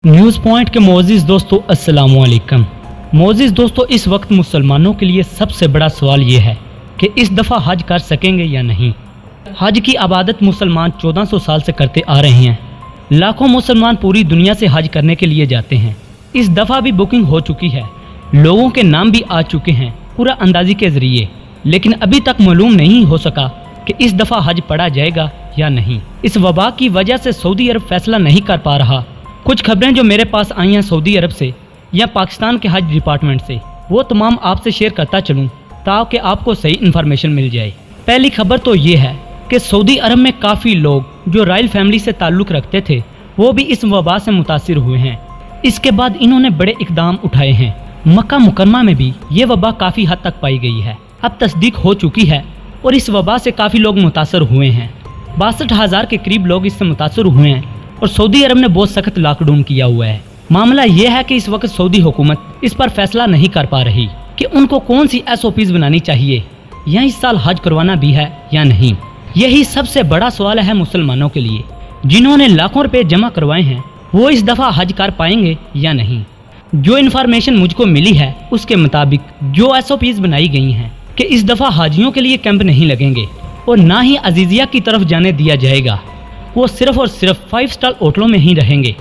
News point के मोअज़्ज़िज़ दोस्तों अस्सलाम वालेकुम। मोअज़्ज़िज़ दोस्तों, इस वक्त मुसलमानों के लिए सबसे बड़ा सवाल ये है कि इस दफ़ा हज कर सकेंगे या नहीं। हज की इबादत मुसलमान 1400 साल से करते आ रहे हैं। लाखों मुसलमान पूरी दुनिया से हज करने के लिए जाते हैं। इस दफ़ा भी बुकिंग हो चुकी है, लोगों के नाम भी आ चुके हैं पूरा अंदाज़ी के ज़रिए, लेकिन अभी तक मालूम नहीं हो सका कि इस दफ़ा हज पढ़ा जाएगा या नहीं। इस वबा की वजह से सऊदी अरब फैसला नहीं कर पा रहा। कुछ खबरें जो मेरे पास आई हैं सऊदी अरब से या पाकिस्तान के हज डिपार्टमेंट से, वो तमाम आपसे शेयर करता चलूँ ताकि आपको सही इन्फॉर्मेशन मिल जाए। पहली खबर तो ये है कि सऊदी अरब में काफ़ी लोग जो रॉयल फैमिली से ताल्लुक़ रखते थे वो भी इस वबा से मुतासिर हुए हैं। इसके बाद इन्होंने बड़े इक़दाम उठाए हैं। मक्का मुकरमा में भी ये वबा काफ़ी हद तक पाई गई है, अब तस्दीक हो चुकी है और इस वबा से काफ़ी लोग मुतासर हुए हैं। 62,000 के करीब लोग इससे मुतासर हुए हैं और सऊदी अरब ने बहुत सख्त लॉकडाउन किया हुआ है। मामला यह है कि इस वक्त सऊदी हुकूमत इस पर फैसला नहीं कर पा रही कि उनको कौन सी SOPs बनानी चाहिए या इस साल हज करवाना भी है या नहीं। यही सबसे बड़ा सवाल है मुसलमानों के लिए। जिन्होंने लाखों रुपए जमा करवाए हैं वो इस दफ़ा हज कर पाएंगे या नहीं। जो इन्फॉर्मेशन मुझको मिली है उसके मुताबिक जो SOPs बनाई गई हैं कि इस दफ़ा हाजियों के लिए कैंप नहीं लगेंगे और ना ही अजीजिया की तरफ जाने दिया जाएगा। वो सिर्फ और सिर्फ 5 स्टार होटलों में ही रहेंगे।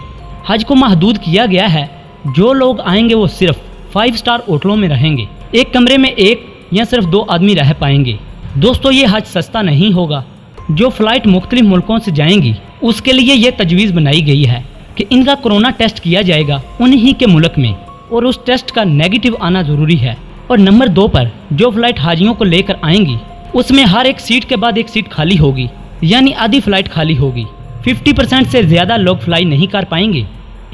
हज को महदूद किया गया है, जो लोग आएंगे वो सिर्फ 5 स्टार होटलों में रहेंगे। एक कमरे में एक या सिर्फ 2 आदमी रह पाएंगे। दोस्तों, ये हज सस्ता नहीं होगा। जो फ़्लाइट मुख्तलिफ मुल्कों से जाएंगी उसके लिए ये तजवीज़ बनाई गई है कि इनका कोरोना टेस्ट किया जाएगा उन्हीं के मुल्क में और उस टेस्ट का नेगेटिव आना ज़रूरी है। और नंबर 2 पर जो फ़्लाइट हाजियों को लेकर आएंगी उसमें हर एक सीट के बाद एक सीट खाली होगी, यानी आधी फ़्लाइट खाली होगी। 50% से ज़्यादा लोग फ्लाई नहीं कर पाएंगे।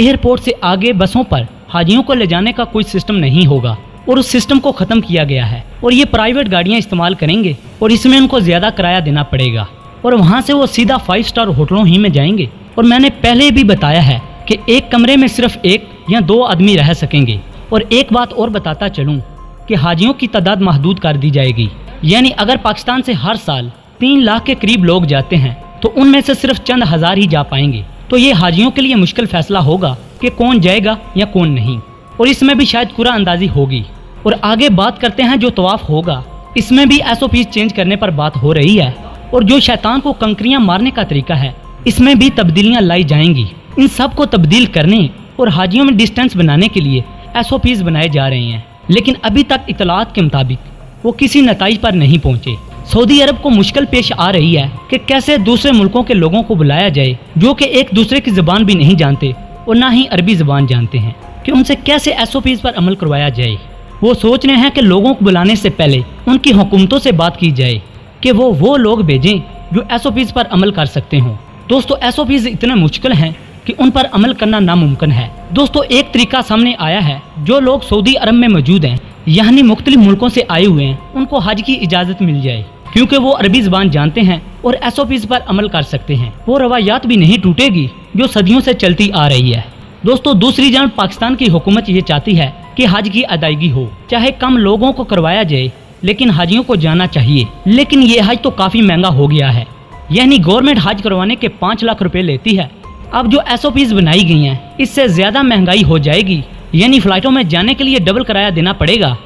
एयरपोर्ट से आगे बसों पर हाजियों को ले जाने का कोई सिस्टम नहीं होगा और उस सिस्टम को ख़त्म किया गया है और ये प्राइवेट गाड़ियाँ इस्तेमाल करेंगे और इसमें उनको ज़्यादा किराया देना पड़ेगा और वहाँ से वो सीधा 5 स्टार होटलों ही में जाएंगे। और मैंने पहले भी बताया है कि एक कमरे में सिर्फ 1 या 2 आदमी रह सकेंगे। और एक बात और बताता चलूँ कि हाजियों की तादाद महदूद कर दी जाएगी, यानी अगर पाकिस्तान से हर साल 3 लाख के करीब लोग जाते हैं तो उनमें से सिर्फ चंद हज़ार ही जा पाएंगे। तो ये हाजियों के लिए मुश्किल फैसला होगा कि कौन जाएगा या कौन नहीं, और इसमें भी शायद कुरा अंदाजी होगी। और आगे बात करते हैं जो तवाफ होगा, इसमें भी SOPs चेंज करने पर बात हो रही है और जो शैतान को कंकरियां मारने का तरीका है इसमें भी तब्दीलियां लाई जाएंगी। इन सब को तब्दील करने और हाजियों में डिस्टेंस बनाने के लिए SOPs बनाए जा रहे हैं, लेकिन अभी तक इतलात के मुताबिक वो किसी नतीजे पर नहीं पहुँचे। सऊदी अरब को मुश्किल पेश आ रही है कि कैसे दूसरे मुल्कों के लोगों को बुलाया जाए जो कि एक दूसरे की ज़बान भी नहीं जानते और ना ही अरबी ज़बान जानते हैं, कि उनसे कैसे SOPs पर अमल करवाया जाए। वो सोच रहे हैं कि लोगों को बुलाने से पहले उनकी हुकूमतों से बात की जाए कि वो लोग भेजें जो SOPs पर अमल कर सकते हों। दोस्तों, SOPs इतने मुश्किल हैं कि उन पर अमल करना नामुमकिन है। दोस्तों, एक तरीका सामने आया है। जो लोग सऊदी अरब में मौजूद हैं यानी मुख्तलिफ मुल्कों से आए हुए हैं उनको हज की इजाज़त मिल जाए, क्योंकि वो अरबी ज़बान जानते हैं और SOPs पर अमल कर सकते हैं। वो रवायात भी नहीं टूटेगी जो सदियों से चलती आ रही है। दोस्तों, दूसरी जानब पाकिस्तान की हुकूमत ये चाहती है कि हज की अदायगी हो, चाहे कम लोगों को करवाया जाए, लेकिन हाजियों को जाना चाहिए। लेकिन ये हज तो काफ़ी महंगा हो गया है, यानी गवर्नमेंट हज करवाने के 5 लाख रुपए लेती है। अब जो SOPs बनाई गई हैं इससे ज़्यादा महंगाई हो जाएगी, यानी फ़्लाइटों में जाने के लिए डबल किराया देना पड़ेगा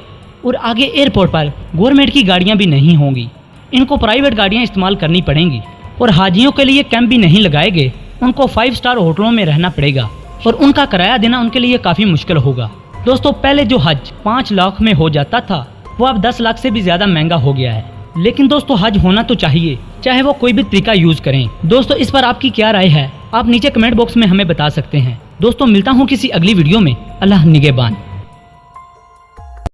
और आगे एयरपोर्ट पर गवर्नमेंट की गाड़ियाँ भी नहीं होंगी, इनको प्राइवेट गाड़ियाँ इस्तेमाल करनी पड़ेंगी और हाजियों के लिए कैंप भी नहीं लगाए गए, उनको 5 स्टार होटलों में रहना पड़ेगा और उनका किराया देना उनके लिए काफ़ी मुश्किल होगा। दोस्तों, पहले जो हज 5 लाख में हो जाता था वो अब 10 लाख से भी ज़्यादा महंगा हो गया है। लेकिन दोस्तों, हज होना तो चाहिए, चाहे वो कोई भी तरीका यूज़ करें। दोस्तों, इस पर आपकी क्या राय है आप नीचे कमेंट बॉक्स में हमें बता सकते हैं। दोस्तों, मिलता हूँ किसी अगली वीडियो में। अल्लाह निगहबान।